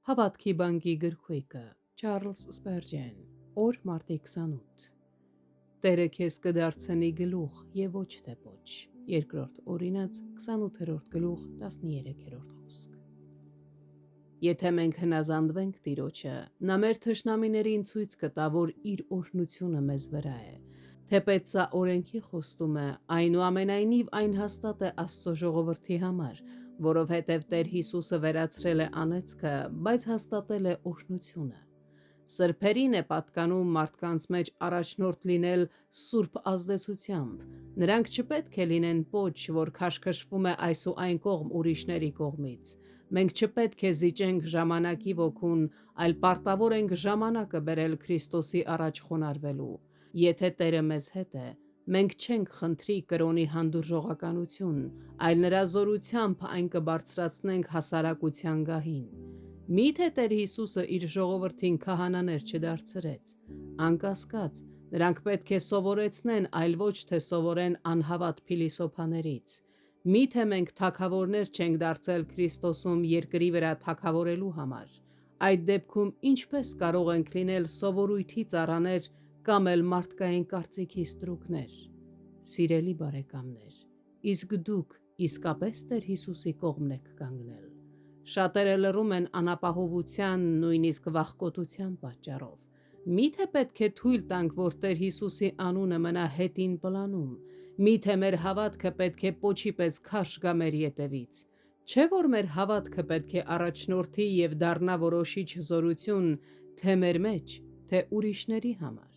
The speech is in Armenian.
Հավատքի բանկի գրքույկը Չարլզ Սպերջեն օր մարտի 28 Տերը քեզ կդարձնի գլուխ և ոչ թե պոչ Երկրորդ Օրինաց 28-րդ գլուխ 13-րդ խոսք Եթե մենք հնազանդվենք Տիրոջը, նա մեր թշնամիներին ցույց կտա, որ իր օրհնությունը մեզ վրա է, թեպետ սա օրենքի խոստում է, այնուամենայնիվ այն հաստատ է Աստծո ժողովրդի համար, որովհետև Տեր Հիսուսը վերացրել է անեծքը, բայց հաստատել է օրհնությունը։ Սրբերին է պատկանում մարդկանց մեջ առաջնորդ լինել սուրբ ազդեցությամբ, նրանք չպետք է լինեն պոչ, որ քաշքշվում է այս ու այն կողմ ուրիշների կողմից։ Մենք չպետք է զիջենք ժամանակի ոգուն, այլ պարտավոր ենք ժամանակը բերել Քրիստոսի առաջ խոնարհվելու։ Եթե Տերը մեզ հետ է, մենք չենք խնդրի կրոնի հանդուրժողականություն, այլ նրա զորությամբ այն կբարձրացնենք հասարակության գահին։ Միթե Տեր Հիսուսը իր ժողովրդին քահանաներ չդարձրեց։ Անկասկած, նրանք պետք է սովորեցնեն, այլ ոչ թե սովորեն անհավատ փիլիսոփաներից։ Միթե մենք թագավորներ չենք դարձել Քրիստոսում երկրի վրա թագավորելու համար։ Այդ դեպքում ինչպես կարող ենք լինել սովորույթի ծառաներ կամ էլ մարդկային կարծիքի ստրուկներ։ Սիրելի բարեկամներ, իսկ դուք իսկապես Տեր Հիսուսի կողմն եք կանգնել։ Շատերը լռում են անապահովության, նույնիսկ վախկոտության պատճառով։ Միթե պետք է թույլ տանք, որ Տեր Հիսուսի անունը մնա հետին պլանում։ Միթե մեր հավատքը պետք է պոչի պես քարշ գա մեր ետևից։ Չէ՞ որ մեր հավատքը պետք է առաջնորդի և դառնա որոշիչ զորություն թե մեր մեջ, թե ուրիշների համար։